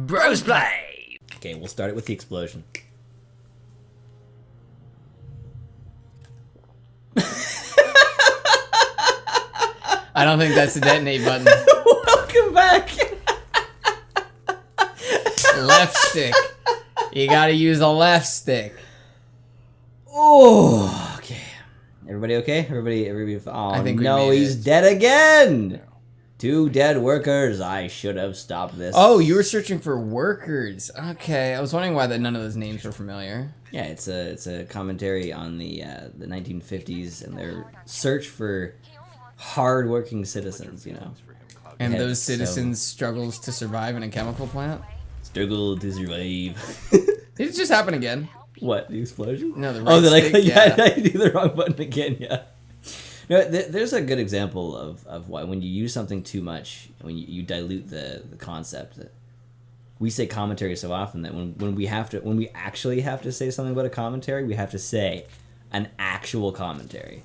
Brosplay! Okay, we'll start it with the explosion. I don't think that's the detonate button. Welcome back! Left stick. You gotta use the left stick. Oh, okay. Everybody okay? Everybody. Oh, I think no, he's dead again! 2 dead workers. I should have stopped this. Oh, you were searching for workers. Okay, I was wondering why none of those names were familiar. Yeah, it's a commentary on the 1950s and their search for hard-working citizens, you know. And those citizens' struggles to survive in a chemical plant? Struggle to survive. Did it just happen again? What, the explosion? No, the right oh, they're like, stick, yeah, I do the wrong button again, yeah. No, there's a good example of why when you use something too much, when you dilute the concept. We say commentary so often that when we actually have to say something about a commentary, we have to say an actual commentary.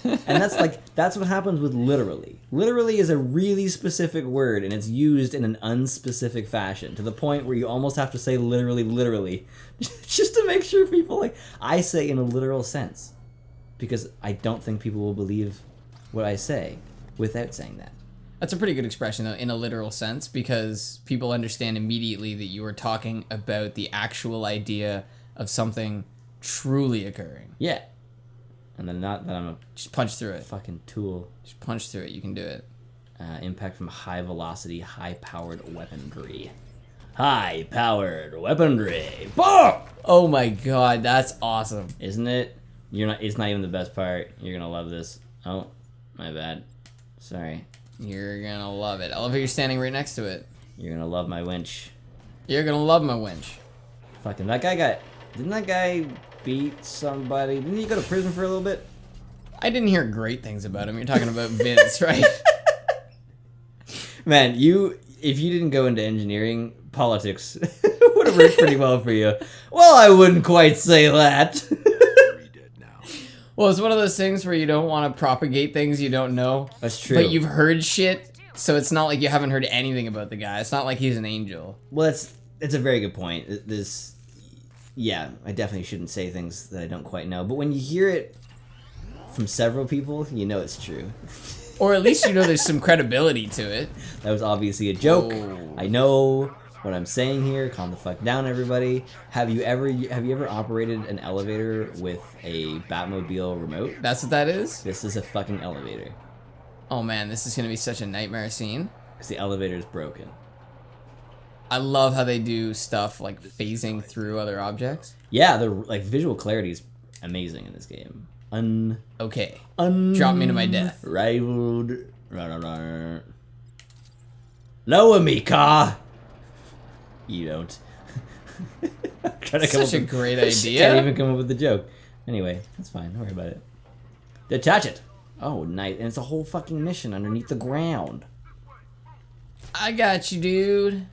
And that's what happens with literally. Literally is a really specific word, and it's used in an unspecific fashion to the point where you almost have to say literally, just to make sure people I say in a literal sense, because I don't think people will believe what I say without saying that. That's a pretty good expression, though, in a literal sense, because people understand immediately that you are talking about the actual idea of something truly occurring. Yeah. And then not that I'm a just punch through it. Fucking tool. Just punch through it. You can do it. Impact from high velocity, high powered weaponry. High powered weaponry. Boom! Oh my god, that's awesome. Isn't it? It's not even the best part. You're gonna love this. Oh, my bad. Sorry. You're gonna love it. I love how you're standing right next to it. You're gonna love my winch. You're gonna love my winch. Fucking that guy didn't that guy beat somebody? Didn't he go to prison for a little bit? I didn't hear great things about him. You're talking about Vince, right? Man, if you didn't go into engineering, politics would have worked pretty well for you. Well, I wouldn't quite say that. Well, it's one of those things where you don't want to propagate things you don't know. That's true. But you've heard shit, so it's not like you haven't heard anything about the guy. It's not like he's an angel. Well, it's a very good point. Yeah, I definitely shouldn't say things that I don't quite know. But when you hear it from several people, you know it's true. Or at least you know there's some credibility to it. That was obviously a joke. Oh. I know what I'm saying here. Calm the fuck down, everybody. Have you ever operated an elevator with a Batmobile remote? That's what that is? This is a fucking elevator. Oh man, this is gonna be such a nightmare scene. Because the elevator is broken. I love how they do stuff like phasing through other objects. Yeah, the visual clarity is amazing in this game. Okay. Drop me to my death. Rivaled. Lower me, car. You don't. Such a great idea. Can't even come up with the joke. Anyway, that's fine. Don't worry about it. Detach it. Oh, nice. And it's a whole fucking mission underneath the ground. I got you, dude.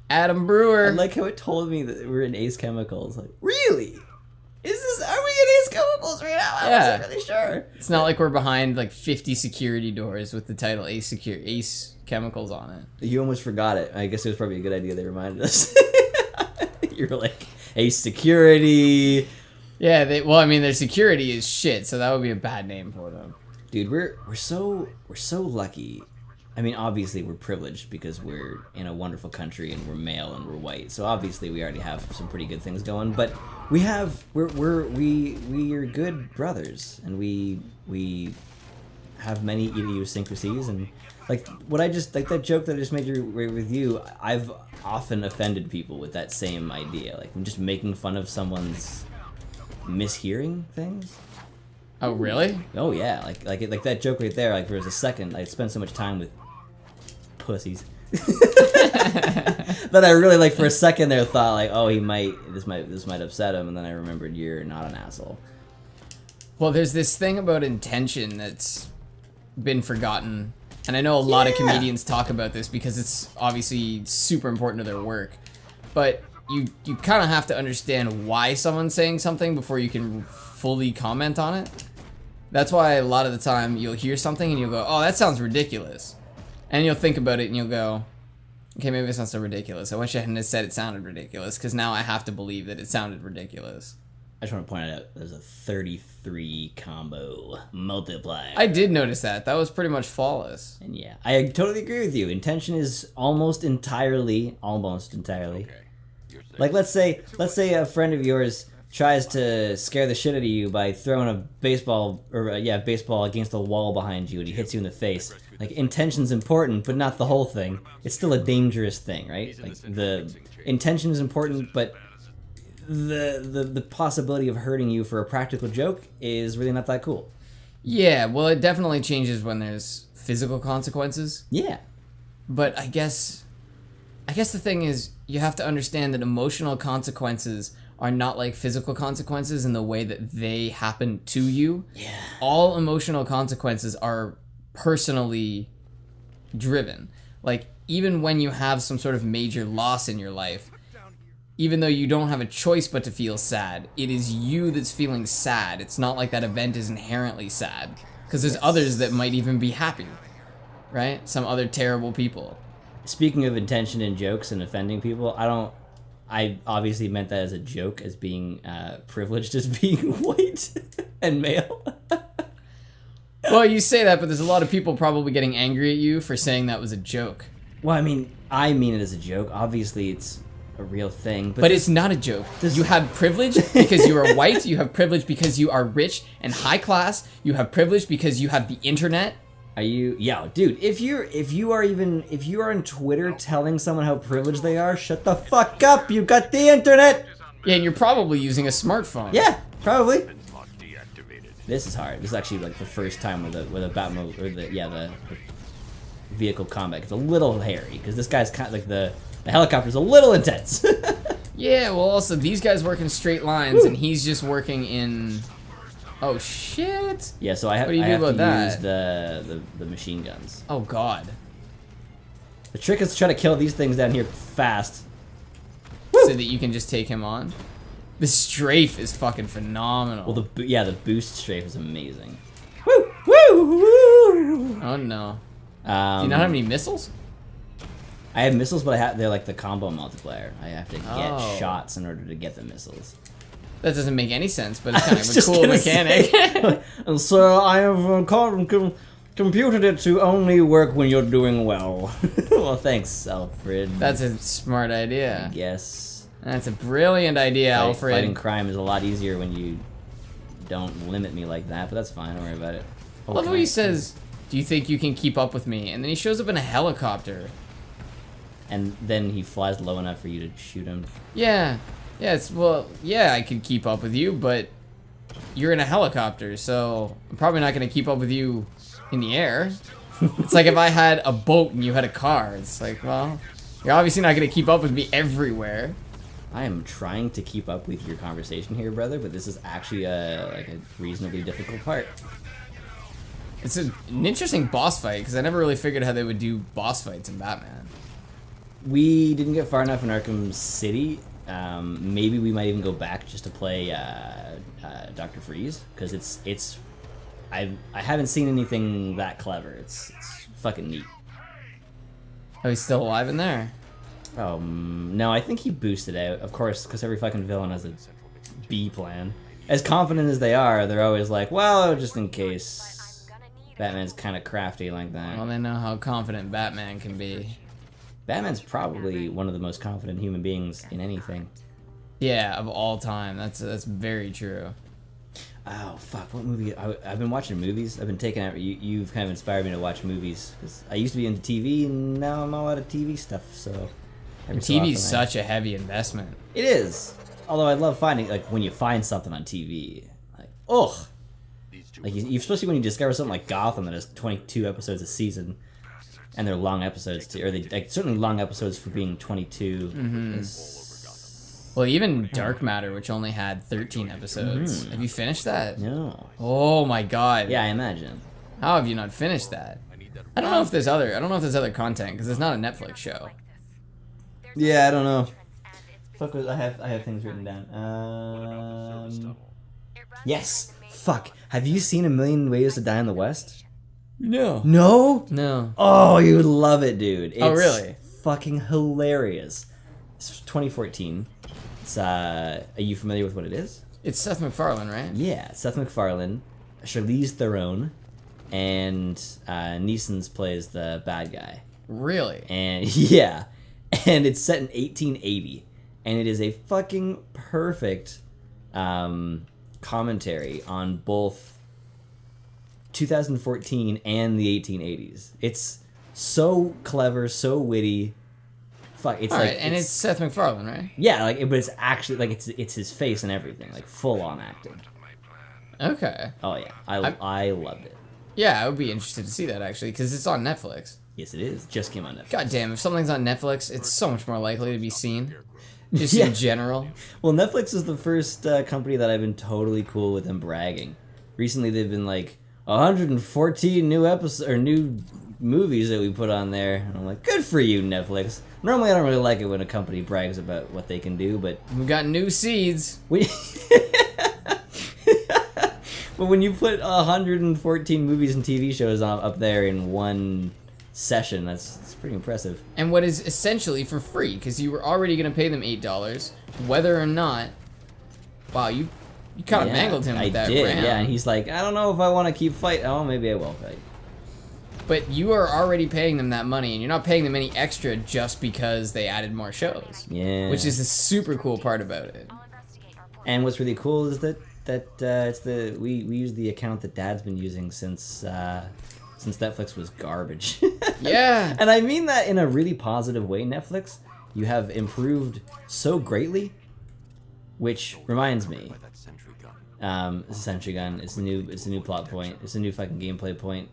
Adam Brewer. I like how it told me that we're in Ace Chemicals. Like, really? Are we in Ace Chemicals right now? I wasn't really sure. It's not like we're behind like 50 security doors with the title Ace Chemicals on it. You almost forgot it. I guess it was probably a good idea they reminded us. You're like, Ace Security. Yeah, their security is shit, so that would be a bad name for them. Dude, we're so lucky. I mean, obviously we're privileged because we're in a wonderful country and we're male and we're white. So obviously we already have some pretty good things going. But we are good brothers, and we have many idiosyncrasies. And like that joke that I just made with you, I've often offended people with that same idea. Like I'm just making fun of someone's mishearing things. Oh really? Oh yeah, like that joke right there. Like there was a second I spent so much time with pussies that I really for a second there thought like, oh, this might upset him, and then I remembered you're not an asshole. Well, there's this thing about intention that's been forgotten, and I know a lot of comedians talk about this because it's obviously super important to their work, but you kind of have to understand why someone's saying something before you can fully comment on it. That's why a lot of the time you'll hear something and you'll go, oh, that sounds ridiculous. And you'll think about it and you'll go, Okay, maybe it's not so ridiculous. I wish I hadn't have said it sounded ridiculous, because now I have to believe that it sounded ridiculous. I just want to point out there's a 33 combo multiplier. I did notice that. That was pretty much flawless. And yeah, I totally agree with you. Intention is almost entirely. Like let's say a friend of yours tries to scare the shit out of you by throwing a baseball against the wall behind you, and he hits you in the face. Like, intention's important, but not the whole thing. It's still a dangerous thing, right? Like, the intention is important, but the possibility of hurting you for a practical joke is really not that cool. Yeah, well, it definitely changes when there's physical consequences. Yeah. But I guess the thing is, you have to understand that emotional consequences are not like physical consequences in the way that they happen to you. Yeah. All emotional consequences are personally driven. Like, even when you have some sort of major loss in your life, even though you don't have a choice but to feel sad, it is you that's feeling sad. It's not like that event is inherently sad. Because there's others that might even be happy, right? Some other terrible people. Speaking of intention and jokes and offending people, I obviously meant that as a joke, as being privileged as being white and male. Well, you say that, but there's a lot of people probably getting angry at you for saying that was a joke. Well, I mean it as a joke. Obviously, it's a real thing. But it's not a joke. You have privilege because you are white. You have privilege because you are rich and high class. You have privilege because you have the internet. Are you? Yeah, dude. If you are on Twitter telling someone how privileged they are, shut the fuck up. You got the internet. Yeah, and you're probably using a smartphone. Yeah, probably. This is hard. This is actually like the first time with a Batmobile or the vehicle combat. It's a little hairy because this guy's kind of like the helicopter's a little intense. Yeah. Well, also these guys work in straight lines, and he's just working in. Oh shit! Yeah, so I have to use the machine guns. Oh god. The trick is to try to kill these things down here fast. So that you can just take him on. The strafe is fucking phenomenal. Well, the boost strafe is amazing. Woo! Woo! Woo! Oh no. Do you not have any missiles? I have missiles, but they're like the combo multiplier. I have to get shots in order to get the missiles. That doesn't make any sense, but it's kind of a cool mechanic. And so I have computed it to only work when you're doing well. Well, thanks, Alfred. That's a smart idea. Yes. That's a brilliant idea, Alfred. Fighting crime is a lot easier when you don't limit me like that, but that's fine. Don't worry about it. I love how he says, "Do you think you can keep up with me?" And then he shows up in a helicopter. And then he flies low enough for you to shoot him. Yeah. Yeah, I could keep up with you, but you're in a helicopter, so I'm probably not going to keep up with you in the air. It's like if I had a boat and you had a car. It's like, well, you're obviously not going to keep up with me everywhere. I am trying to keep up with your conversation here, brother, but this is actually a reasonably difficult part. It's an interesting boss fight, because I never really figured how they would do boss fights in Batman. We didn't get far enough in Arkham City. Maybe we might even go back just to play Dr. Freeze, because I haven't seen anything that clever. It's fucking neat. Oh, he's still alive in there? No, I think he boosted out, of course, because every fucking villain has a B plan. As confident as they are, they're always like, well, just in case. Batman's kind of crafty like that. Well, they know how confident Batman can be. Batman's probably one of the most confident human beings in anything. Yeah, of all time. That's very true. Oh, fuck, what movie? I've been watching movies. I've been taking out... You've kind of inspired me to watch movies. 'Cause I used to be into TV, and now I'm all out of TV stuff, so... TV's such a heavy investment. It is. Although I love finding, like, when you find something on TV. Like, ugh! Like, especially when you discover something like Gotham that has 22 episodes a season. And they're long episodes too, or certainly long episodes for being 22. Mm-hmm. Well, even Dark Matter, which only had 13 episodes. Have you finished that? No. Oh my god. Yeah, I imagine. How have you not finished that? I don't know if there's other content, because it's not a Netflix show. Yeah, I don't know. Fuck, I have things written down. Yes. Fuck. Have you seen A Million Ways to Die in the West? No. No? No. Oh, you would love it, dude. It's really? fucking hilarious. It's 2014. It's are you familiar with what it is? It's Seth MacFarlane, right? Yeah, Seth MacFarlane, Charlize Theron, and Neeson's plays the bad guy. Really? And yeah, and it's set in 1880, and it is a fucking perfect commentary on both 2014 and the 1880s. It's so clever, so witty. Fuck, it's All like right, and it's Seth MacFarlane, right? yeah, like but it's actually like it's his face and everything, like full on acting. Okay. Oh yeah, I loved it. Yeah, I would be interested to see that actually, because it's on Netflix. Yes, it is. Just came on Netflix. God damn, if something's on Netflix, it's so much more likely to be seen. Just Yeah. in general. Well, Netflix is the first company that I've been totally cool with them bragging. Recently, they've been like 114 new episodes or new movies that we put on there, and I'm like, good for you, Netflix. Normally, I don't really like it when a company brags about what they can do, but We've got new seeds. we. But when you put 114 movies and TV shows up there in one session, that's pretty impressive. And what is essentially for free, because you were already going to pay them $8, whether or not... Wow, you kind of mangled him with that I did, round. yeah, and he's like, I don't know if I want to keep fighting. Oh, maybe I will fight. But you are already paying them that money, and you're not paying them any extra just because they added more shows. Yeah. Which is the super cool part about it. And what's really cool is that it's we use the account that Dad's been using since Netflix was garbage. Yeah. And I mean that in a really positive way. Netflix, you have improved so greatly. Which reminds me, it's a sentry gun. It's a new plot point. It's a new fucking gameplay point.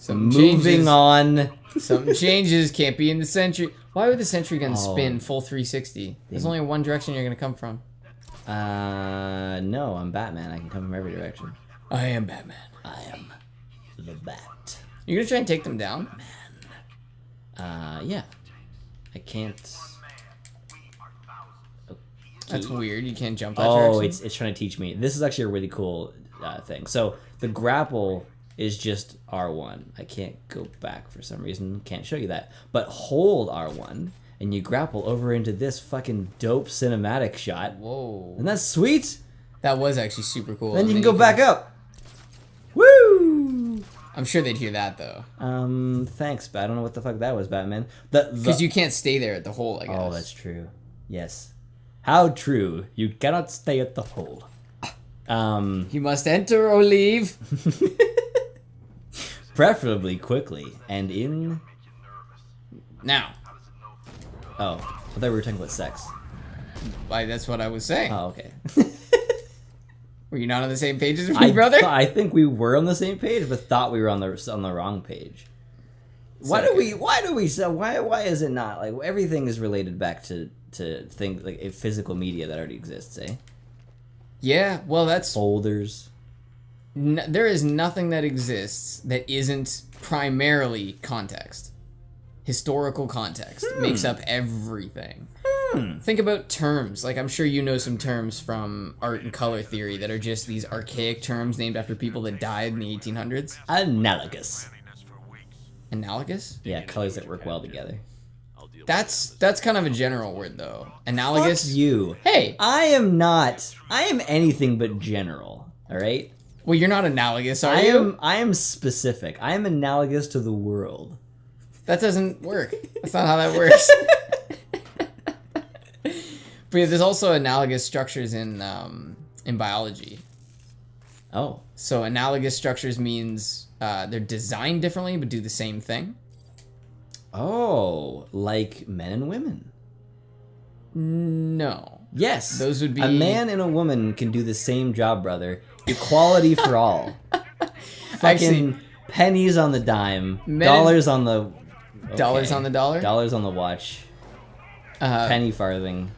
Moving on. Something changes. Can't be in the sentry. Why would the sentry gun spin full 360? There's only one direction you're gonna come from. No, I'm Batman. I can come from every direction. I am Batman. I am the Bat. You're gonna try and take them down? Yeah. I can't. Okay. That's weird. You can't jump that Oh, direction. it's trying to teach me. This is actually a really cool thing. So the grapple is just R1. I can't go back for some reason. Can't show you that. But hold R1 and you grapple over into this fucking dope cinematic shot. Whoa. Isn't that sweet? That was actually super cool. Then you And can go back up. Woo! I'm sure they'd hear that though. Thanks, but I don't know what the fuck that was, Batman. Because you can't stay there at the hole, I guess. Oh, that's true. Yes. How true. You cannot stay at the hole. You must enter or leave. Preferably quickly and in... Now. Oh, I thought we were talking about sex. That's what I was saying. Oh, okay. Were you not on the same page as me, brother? I think we were on the same page, but thought we were on the wrong page. Why is it not like everything is related back to things like a physical media that already exists, eh? Yeah, well, that's... Folders. There is nothing that exists that isn't primarily context. Historical context makes up everything. Think about terms. Like, I'm sure you know some terms from art and color theory that are just these archaic terms named after people that died in the 1800s. Analogous. Analogous? Yeah, colors that work well together. That's kind of a general word, though. Analogous? Fuck you. Hey! I am anything but general, alright? Well, you're not analogous, are you? I am specific. I am analogous to the world. That doesn't work. That's not how that works. But yeah, there's also analogous structures in biology. Oh. So analogous structures means they're designed differently but do the same thing. Oh, like men and women. No. Yes. Those would be... A man and a woman can do the same job, brother. Equality for all. Fucking Actually, pennies on the dime. Men- Dollars on the... Okay. Dollars on the dollar? Dollars on the watch. Penny farthing.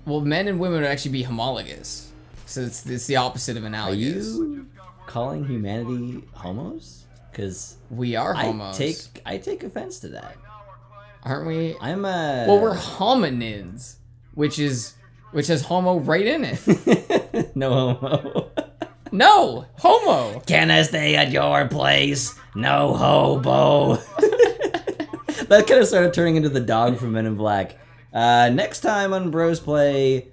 Well, men and women would actually be homologous. So it's the opposite of Are analogous. you calling humanity homos? Because We are homos. I take offense to that. Aren't we? I'm a... Well, we're hominids, which has homo right in it. No homo. No! Homo! Can I stay at your place? No hobo. That kind of started turning into the dog from Men in Black. Next time on Brosplay,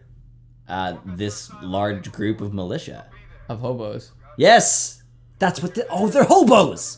this large group of militia. Of hobos. Yes! That's what they're hobos!